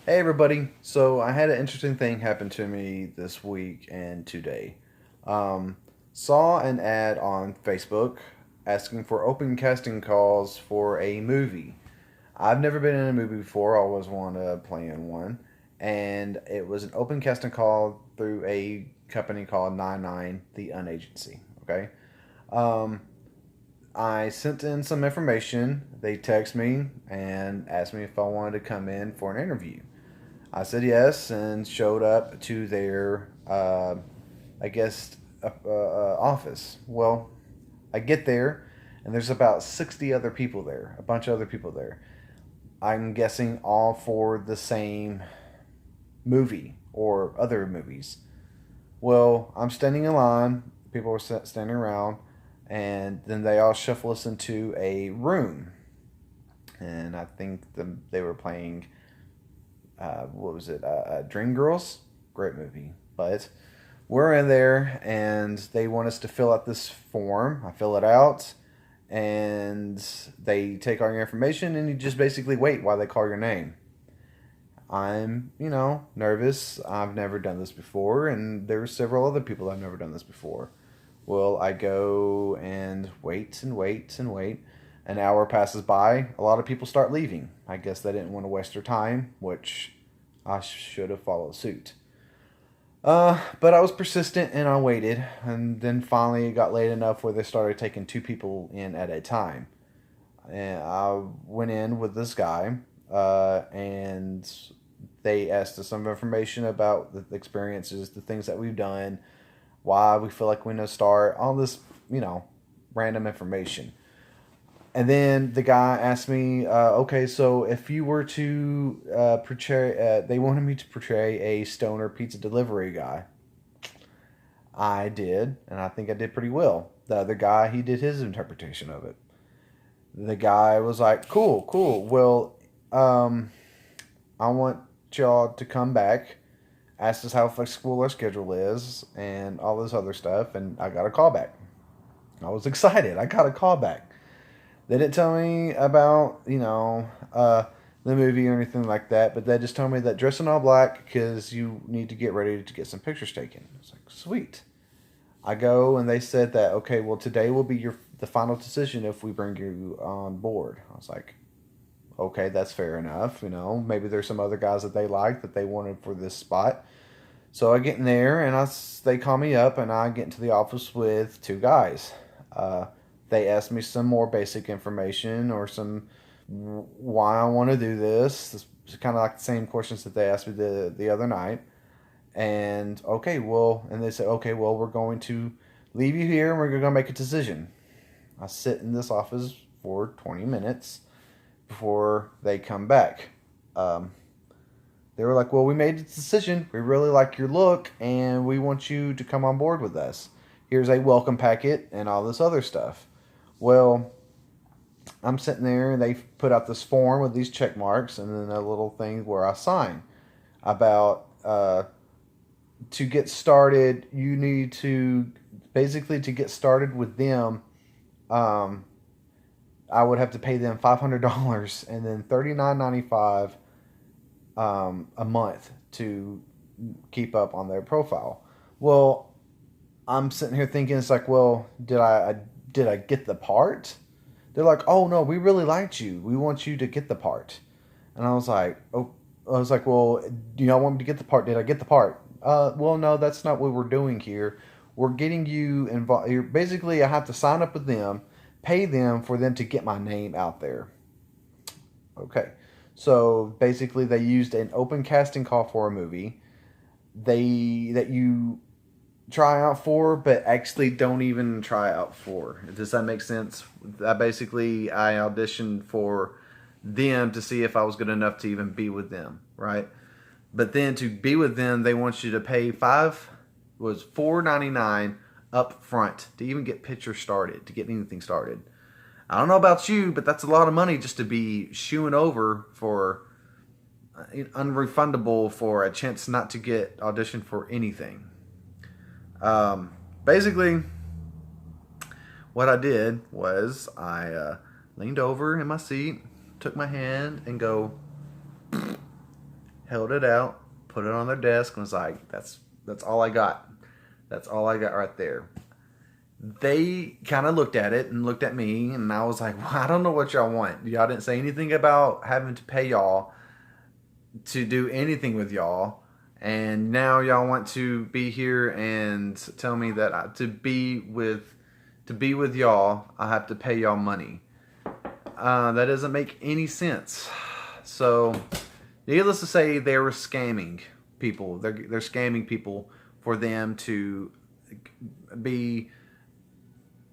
Hey everybody. So I had an interesting thing happen to me this week and today. Um, Saw an ad on Facebook asking for open casting calls for a movie. I've never been in a movie before. I always want to play in one, and it was an open casting call through a company called NINE9 The UnAgency. Okay. Um, I sent in some information. They text me and asked me if I wanted to come in for an interview. I said yes and showed up to their, I guess, office. Well, I get there and there's about 60 other people there, a bunch of other people there. I'm guessing all for the same movie or other movies. Well, I'm standing in line, people are standing around, and then they all shuffle us into a room. And I think they were playing what was it? Dreamgirls, great movie. But we're in there, and they want us to fill out this form. I fill it out, and they take all your information, and you just basically wait while they call your name. I'm, nervous. I've never done this before, and there were several other people I've never done this before. Well, I go and wait and wait and wait. An hour passes by. A lot of people start leaving. I guess they didn't want to waste their time, which I should have followed suit. But I was persistent and I waited, and then finally it got late enough where they started taking two people in at a time. And I went in with this guy, and they asked us some information about the experiences, the things that we've done, why we feel like we know start, all this, random information. And then the guy asked me, okay, so if you were to portray, they wanted me to portray a stoner pizza delivery guy. I did, and I think I did pretty well. The other guy, he did his interpretation of it. The guy was like, cool, cool. Well, um, I want y'all to come back, ask us how flexible our schedule is, and all this other stuff. And I got a call back. I was excited. I got a call back. They didn't tell me about, the movie or anything like that, but they just told me that dress in all black because you need to get ready to get some pictures taken. I was like, sweet. I go and they said that, okay, well, today will be the final decision if we bring you on board. I was like, okay, that's fair enough. Maybe there's some other guys that they liked that they wanted for this spot. So I get in there and they call me up and I get into the office with two guys. Uh, they ask me some more basic information or some why I want to do this. It's kind of like the same questions that they asked me the other night. And okay, well, and they say, okay, well, we're going to leave you here and we're going to make a decision. I sit in this office for 20 minutes before they come back. Um, they were like, well, we made a decision. We really like your look and we want you to come on board with us. Here's a welcome packet and all this other stuff. Well, I'm sitting there and they put out this form with these check marks and then a little thing where I sign about to get started. You need to basically to get started with them. Um, I would have to pay them $500 and then $39.95 a month to keep up on their profile. Well, I'm sitting here thinking it's like, well, did I get the part? They're like, oh no, we really liked you. We want you to get the part. And I was like, oh, I was like, well, do y'all want me to get the part? Did I get the part? Well, no, that's not what we're doing here. We're getting you involved. Basically, I have to sign up with them, pay them for them to get my name out there. Okay. So basically, they used an open casting call for a movie. That you try out for, but actually don't even try out for. Does that make sense? I auditioned for them to see if I was good enough to even be with them, right? But then to be with them, they want you to pay $4.99 up front to even get pictures started, to get anything started. I don't know about you, but that's a lot of money just to be shooing over for unrefundable for a chance not to get auditioned for anything. Basically, what I did was I leaned over in my seat, took my hand, and go, held it out, put it on their desk, and was like, that's all I got. That's all I got right there. They kind of looked at it and looked at me, and I was like, well, I don't know what y'all want. Y'all didn't say anything about having to pay y'all to do anything with y'all, and now y'all want to be here and tell me that to be with y'all, I have to pay y'all money. That doesn't make any sense. So, needless to say, they were scamming people. They're scamming people for them to be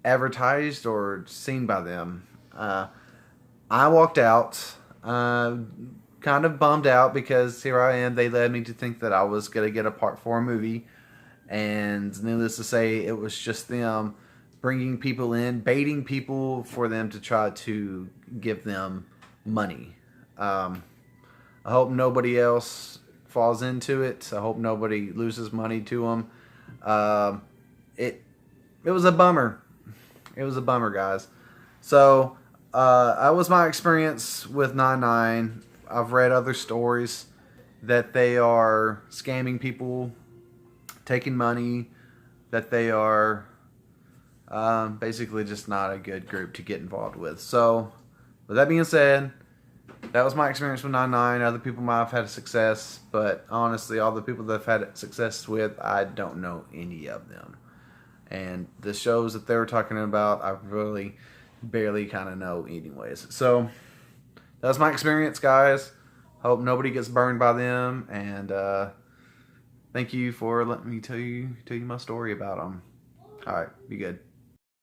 advertised or seen by them. I walked out, kind of bummed out because here I am. They led me to think that I was going to get a part for a movie. And needless to say, it was just them bringing people in, baiting people for them to try to give them money. I hope nobody else falls into it. I hope nobody loses money to them. It was a bummer. It was a bummer, guys. So that was my experience with NINE9. I've read other stories that they are scamming people, taking money, that they are basically just not a good group to get involved with. So, with that being said, that was my experience with NINE9. Other people might have had success, but honestly, all the people that I've had success with, I don't know any of them. And the shows that they were talking about, I really barely kind of know anyways. So, that's my experience, guys. Hope nobody gets burned by them. And thank you for letting me tell you my story about them. All right, be good.